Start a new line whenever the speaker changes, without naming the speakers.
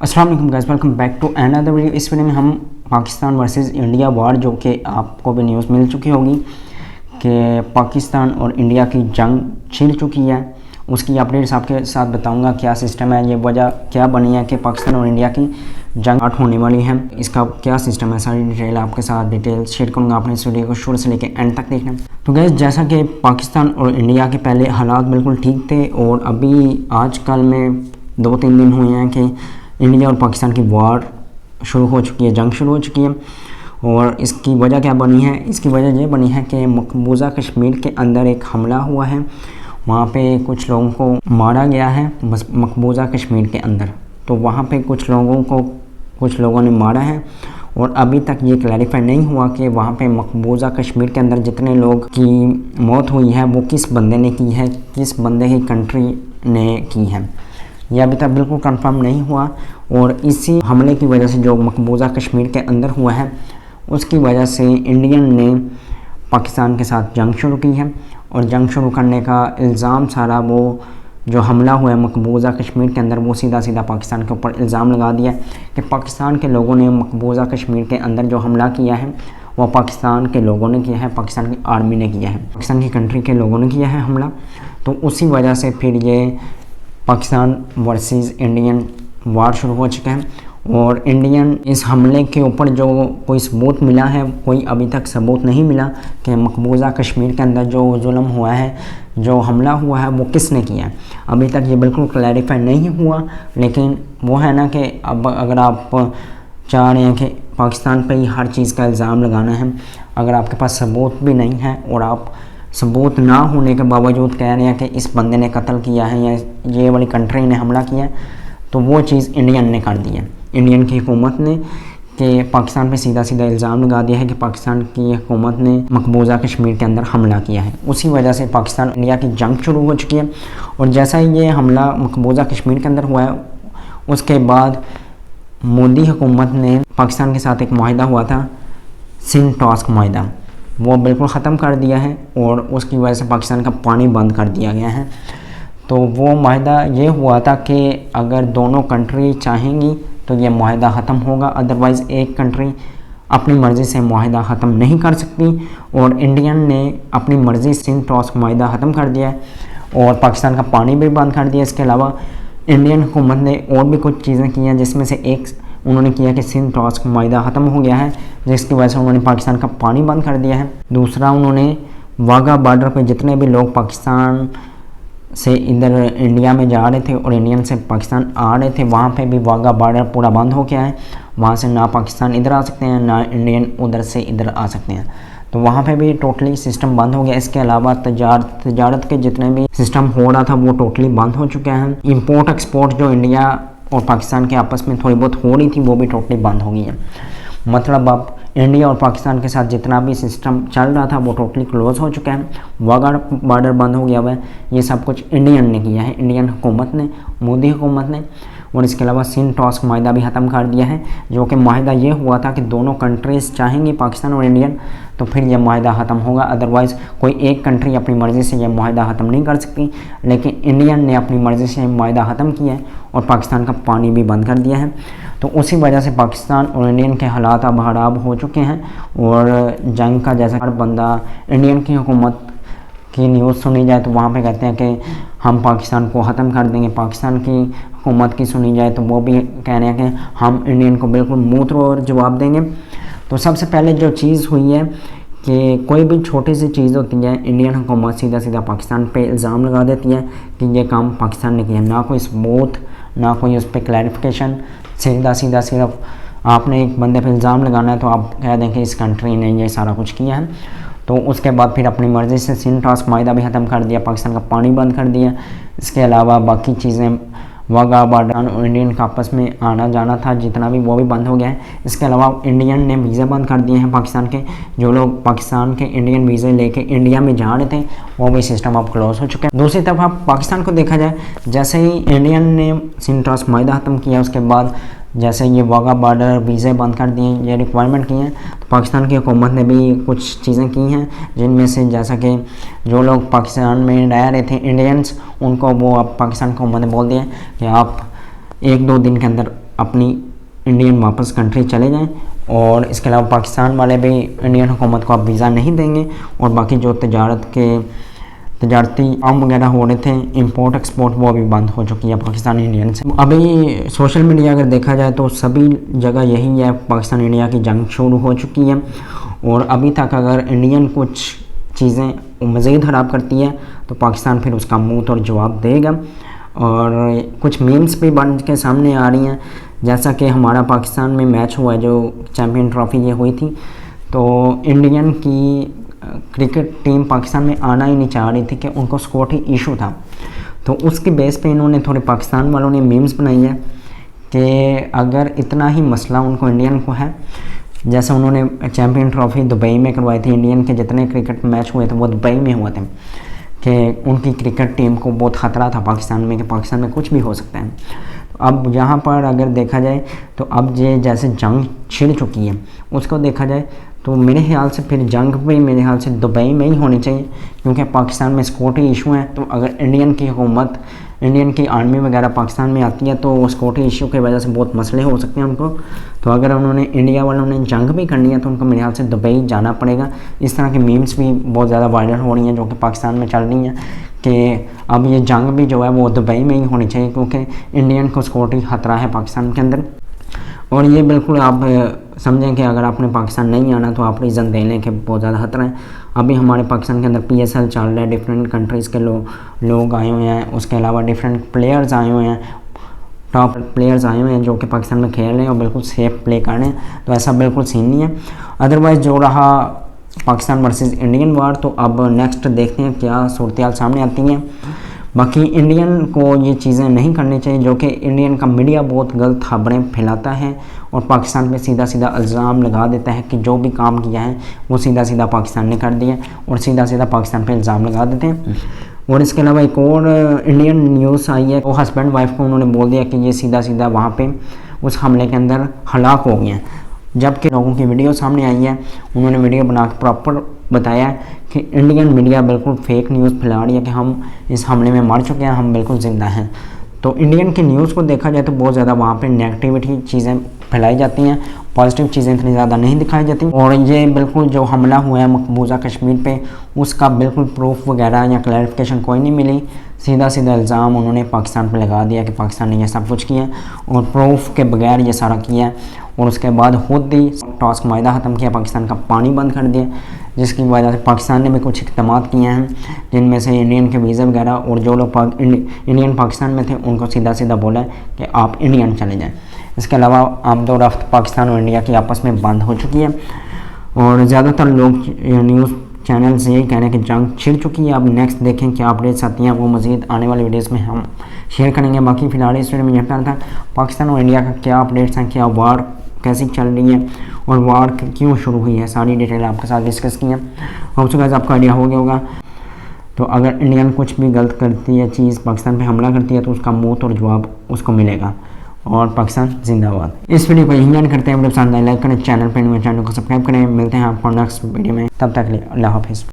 अस्सलाम वालेकुम guys, welcome back to another video. इस वीडियो में हम पाकिस्तान वर्सेस इंडिया वार, जो कि आपको भी न्यूज़ मिल चुकी होगी कि पाकिस्तान और इंडिया की जंग छिड़ चुकी है, उसकी अपडेट्स आपके साथ बताऊंगा। क्या सिस्टम है, ये वजह क्या बनी है कि पाकिस्तान और इंडिया की जंग स्टार्ट होने वाली है, इसका क्या सिस्टम है, सारी डिटेल आपके साथ डिटेल शेयर करूँगा। आपने इस वीडियो को शुरू से लेकर एंड तक देखना। तो गैस, जैसा कि पाकिस्तान और इंडिया के पहले हालात बिल्कुल ठीक थे और अभी आजकल में 2-3 दिन हुए हैं कि इंडिया और पाकिस्तान की वार शुरू हो चुकी है, जंग शुरू हो चुकी है। और इसकी वजह क्या बनी है? इसकी वजह ये बनी है कि मकबूजा कश्मीर के अंदर एक हमला हुआ है, वहाँ पे कुछ लोगों को मारा गया है। बस मकबूजा कश्मीर के अंदर तो वहाँ पे कुछ लोगों ने मारा है और अभी तक ये क्लैरिफाई नहीं हुआ कि वहाँ पे मकबूजा कश्मीर के अंदर जितने लोग की मौत हुई है वो किस बंदे ने की है, किस बंदे की कंट्री ने की है, यह अभी तक बिल्कुल कंफर्म नहीं हुआ। और इसी हमले की वजह से जो मकबूजा कश्मीर के अंदर हुआ है, उसकी वजह से इंडियन ने पाकिस्तान के साथ जंग शुरू की है। और जंग शुरू करने का इल्ज़ाम सारा वो जो हमला हुआ है मकबूजा कश्मीर के अंदर, वो सीधा पाकिस्तान के ऊपर इल्ज़ाम लगा दिया कि पाकिस्तान के लोगों ने मकबूजा कश्मीर के अंदर जो हमला किया है वो पाकिस्तान के लोगों ने किया है, पाकिस्तान की आर्मी ने किया है, पाकिस्तान की कंट्री के लोगों ने किया है हमला। तो उसी वजह से फिर ये पाकिस्तान वर्सेस इंडियन वार शुरू हो चुका है। और इंडियन इस हमले के ऊपर जो कोई सबूत मिला है, कोई अभी तक सबूत नहीं मिला कि मकबूजा कश्मीर के अंदर जो जुल्म हुआ है, जो हमला हुआ है, वो किसने किया है। अभी तक ये बिल्कुल क्लैरिफाई नहीं हुआ। लेकिन वो है ना कि अब अगर आप चाह रहे हैं कि पाकिस्तान पर ही हर चीज़ का इल्ज़ाम लगाना है, अगर आपके पास सबूत भी नहीं है और आप सबूत ना होने के बावजूद कह रहे हैं कि इस बंदे ने कत्ल किया है या ये वाली कंट्री ने हमला किया है, तो वो चीज़ इंडियन ने कर दी है। इंडियन की हुकूमत ने कि पाकिस्तान पे सीधा इल्ज़ाम लगा दिया है कि पाकिस्तान की हुकूमत ने मकबूजा कश्मीर के अंदर हमला किया है। उसी वजह से पाकिस्तान इंडिया की जंग शुरू हो चुकी है। और जैसा ही ये हमला मकबूजा कश्मीर के अंदर हुआ है, उसके बाद मोदी हुकूमत ने पाकिस्तान के साथ एक माहिदा हुआ था, सिंध टॉस्क माहिदा, वो बिल्कुल ख़त्म कर दिया है और उसकी वजह से पाकिस्तान का पानी बंद कर दिया गया है। तो वो माहिदा ये हुआ था कि अगर दोनों कंट्री चाहेंगी तो ये माहिदा ख़त्म होगा, अदरवाइज़ एक कंट्री अपनी मर्ज़ी से माहिदा ख़त्म नहीं कर सकती। और इंडियन ने अपनी मर्ज़ी सिंध टॉस्क माहिदा ख़त्म कर दिया है और पाकिस्तान का पानी भी बंद कर दिया। इसके अलावा इंडियन हुकूमत ने और भी कुछ चीज़ें की हैं, जिसमें से एक उन्होंने किया कि सिंध टॉस्क माहिदा ख़त्म हो गया है, जिसकी वजह से उन्होंने पाकिस्तान का पानी बंद कर दिया है। दूसरा, उन्होंने वाघा बॉर्डर पे जितने भी लोग पाकिस्तान से इधर इंडिया में जा रहे थे और इंडियन से पाकिस्तान आ रहे थे, वहाँ पे भी वाघा बॉर्डर पूरा बंद हो गया है। वहाँ से ना पाकिस्तान इधर आ सकते हैं, ना इंडियन उधर से इधर आ सकते हैं। तो वहाँ पे भी टोटली सिस्टम बंद हो गया। इसके अलावा तजारत के जितने भी सिस्टम हो रहा था वो टोटली बंद हो चुके हैं। इंपोर्ट एक्सपोर्ट जो इंडिया और पाकिस्तान के आपस में थोड़ी बहुत हो रही थी वो भी टोटली बंद हो गई है। मतलब अब इंडिया और पाकिस्तान के साथ जितना भी सिस्टम चल रहा था वो टोटली क्लोज हो चुका है, वाघा बॉर्डर बंद हो गया हुआ है। ये सब कुछ इंडियन ने किया है, इंडियन हुकूमत ने, मोदी हुकूमत ने। और इसके अलावा सिंध टॉस्क माहिदा भी ख़त्म कर दिया है, जो कि माहिदा ये हुआ था कि दोनों कंट्रीज़ चाहेंगी, पाकिस्तान और इंडियन, तो फिर यह माहिदा ख़त्म होगा। अदरवाइज़ कोई एक कंट्री अपनी मर्ज़ी से यह माहिदा ख़त्म नहीं कर सकती। लेकिन इंडियन ने अपनी मर्ज़ी से माहिदा ख़त्म किया है और पाकिस्तान का पानी भी बंद कर दिया है। तो उसी वजह से पाकिस्तान और इंडियन के हालात अब ख़राब हो चुके हैं। और जंग का जैसा हर बंदा इंडियन की हुकूमत की न्यूज़ सुनी जाए तो वहाँ पे कहते हैं कि हम पाकिस्तान को ख़त्म कर देंगे, पाकिस्तान की हुकूमत की सुनी जाए तो वो भी कह रहे हैं कि हम इंडियन को बिल्कुल मुँह तोड़ जवाब देंगे। तो सबसे पहले जो चीज़ हुई है कि कोई भी छोटी सी चीज़ होती है, इंडियन हुकूमत सीधा पाकिस्तान पे इल्ज़ाम लगा देती है कि ये काम पाकिस्तान ने किया, ना कोई सबूत, ना कोई उस पर क्लैरिफिकेशन, सीधा सिर्फ आपने एक बंदे पे इल्ज़ाम लगाना है तो आप कह दें कि इस कंट्री ने ये सारा कुछ किया है। तो उसके बाद फिर अपनी मर्ज़ी से सिंध टॉस्क माहिदा भी ख़त्म कर दिया, पाकिस्तान का पानी बंद कर दिया। इसके अलावा बाकी चीज़ें वाघा बॉर्डर और इंडियन का आपस में आना जाना था जितना भी, वो भी बंद हो गया है। इसके अलावा इंडियन ने वीज़ा बंद कर दिए हैं पाकिस्तान के, जो लोग पाकिस्तान के इंडियन वीज़े लेके इंडिया में जा रहे थे वो भी सिस्टम अब क्लोज हो चुका है। दूसरी तरफ आप पाकिस्तान को देखा जाए, जैसे ही इंडियन ने सिंध टॉस्क माहिदा ख़त्म किया, उसके बाद जैसे ये वाघा बॉर्डर वीज़े बंद कर दिए, ये रिक्वायरमेंट की हैं, तो पाकिस्तान की हुकूमत ने भी कुछ चीज़ें की हैं, जिनमें से जैसा कि जो लोग पाकिस्तान में रह रहे थे इंडियंस, उनको वो अब पाकिस्तान की हुकूमत ने बोल दिया कि आप 1-2 दिन के अंदर अपनी इंडियन वापस कंट्री चले जाएं। और इसके अलावा पाकिस्तान वाले भी इंडियन हुकूमत को अब वीज़ा नहीं देंगे और बाकी जो तजारती काम वगैरह हो रहे थे, इंपोर्ट एक्सपोर्ट, वो भी बंद हो चुकी है पाकिस्तान इंडियन से। अभी सोशल मीडिया अगर देखा जाए तो सभी जगह यही है, पाकिस्तान इंडिया की जंग शुरू हो चुकी है। और अभी तक अगर इंडियन कुछ चीज़ें मज़ीद ख़राब करती है तो पाकिस्तान फिर उसका मुंह तोड़ जवाब देगा। और कुछ मीम्स भी बन के सामने आ रही हैं, जैसा कि हमारा पाकिस्तान में मैच हुआ जो चैम्पियन ट्रॉफी ये हुई थी, तो इंडियन की क्रिकेट टीम पाकिस्तान में आना ही नहीं चाह रही थी कि उनको सिक्योरिटी इशू था। तो उसके बेस पे इन्होंने थोड़े पाकिस्तान वालों ने मीम्स बनाई है कि अगर इतना ही मसला उनको इंडियन को है, जैसे उन्होंने चैम्पियन ट्रॉफी दुबई में करवाई थी, इंडियन के जितने क्रिकेट मैच हुए थे वो दुबई में हुए थे, कि उनकी क्रिकेट टीम को बहुत ख़तरा था पाकिस्तान में कि पाकिस्तान में कुछ भी हो सकता है। तो अब यहाँ पर अगर देखा जाए तो अब ये जैसे जंग छिड़ चुकी है उसको देखा जाए तो मेरे ख्याल से फिर जंग भी मेरे ख्याल से दुबई में ही होनी चाहिए, क्योंकि पाकिस्तान में सिक्योरिटी इशू है। तो अगर इंडियन की हुकूमत, इंडियन की आर्मी वगैरह पाकिस्तान में आती है तो सिक्योरिटी इशू की वजह से बहुत मसले हो सकते हैं उनको। तो अगर उन्होंने इंडिया वालों ने जंग भी करनी है तो उनको मेरे ख्याल से दुबई जाना पड़ेगा। इस तरह के मीम्स भी बहुत ज़्यादा वायरल हो रही हैं जो कि पाकिस्तान में चल रही हैं कि अब ये जंग भी जो है वो दुबई में ही होनी चाहिए, क्योंकि इंडियन को सिक्योरिटी ख़तरा है पाकिस्तान के अंदर। और ये बिल्कुल आप समझें कि अगर आपने पाकिस्तान नहीं आना तो आप रीज़न दे लें कि बहुत ज़्यादा खतरा है। अभी हमारे पाकिस्तान के अंदर PSL चल रहा है, डिफरेंट कंट्रीज़ के लोग आए हुए हैं, उसके अलावा डिफरेंट प्लेयर्स आए हुए हैं, टॉप प्लेयर्स आए हुए हैं जो कि पाकिस्तान में खेल रहे हैं और बिल्कुल सेफ प्ले कर रहे हैं। तो ऐसा बिल्कुल सीन नहीं है। अदरवाइज़ जो रहा पाकिस्तान वर्सेस इंडियन वार, तो अब नेक्स्ट देखते हैं क्या सूरत सामने आती हैं। बाकी इंडियन को ये चीज़ें नहीं करनी चाहिए जो कि इंडियन का मीडिया बहुत गलत खबरें फैलाता है और पाकिस्तान पे सीधा सीधा इल्ज़ाम लगा देता है कि जो भी काम किया है वो सीधा सीधा पाकिस्तान ने कर दिया और सीधा सीधा पाकिस्तान पे इल्ज़ाम लगा देते हैं। और इसके अलावा एक और इंडियन न्यूज़ आई है, वो हस्बैंड वाइफ को उन्होंने बोल दिया कि ये सीधा सीधा वहाँ पे उस हमले के अंदर हलाक हो गए हैं, जबकि लोगों की वीडियो सामने आई है। उन्होंने वीडियो बना के प्रॉपर बताया कि इंडियन मीडिया बिल्कुल फेक न्यूज़ फैला रही है कि हम इस हमले में मर चुके हैं, हम बिल्कुल ज़िंदा हैं। तो इंडियन की न्यूज़ को देखा जाए तो बहुत ज़्यादा वहाँ पे नेगेटिविटी चीज़ें फैलाई जाती हैं, पॉजिटिव चीज़ें इतनी ज़्यादा नहीं दिखाई जाती। और ये बिल्कुल जो हमला हुआ है मकबूजा कश्मीर पे, उसका बिल्कुल प्रूफ वगैरह या क्लैरिफिकेशन कोई नहीं मिली। सीधा सीधा इल्ज़ाम उन्होंने पाकिस्तान पर लगा दिया कि पाकिस्तान ने यह सब कुछ किया और प्रूफ के बगैर ये सारा किया। और उसके बाद खुद ही टॉस माहिदा ख़त्म किया, पाकिस्तान का पानी बंद कर दिया, जिसकी वजह से पाकिस्तान ने भी कुछ इक़दाम किए हैं, जिनमें से इंडियन के वीज़ा वगैरह, और जो लोग इंडियन पाकिस्तान में थे उनको सीधा सीधा बोला कि आप इंडियन चले जाएं। इसके अलावा आमदोरफ्त पाकिस्तान और इंडिया की आपस में बंद हो चुकी है और ज़्यादातर लोग न्यूज़ चैनल्स यही कह रहे हैं कि जंग छिड़ चुकी है। अब नेक्स्ट देखें क्या अपडेट्स आती हैं, वो मज़ीद आने वाली वीडियोस में हम शेयर करेंगे। बाकी फ़िलहाल इस वीडियो में यह प्लान था पाकिस्तान और इंडिया का क्या अपडेट्स हैं, क्या वार कैसी चल रही है और वार क्यों शुरू हुई है, सारी डिटेल आपके साथ डिस्कस की है। होप सो गाइस आपको आइडिया हो गया होगा। तो अगर इंडियन कुछ भी गलत करती है चीज़, पाकिस्तान पे हमला करती है, तो उसका मुँह तोड़ जवाब उसको मिलेगा और पाकिस्तान जिंदाबाद। इस वीडियो को यहीं एंड करते हैं। वीडियो पसंद आए लाइक करें, चैनल पर चैनल को सब्सक्राइब करें। मिलते हैं आपको नेक्स्ट वीडियो में, तब तक के लिए अल्लाह हाफिज़।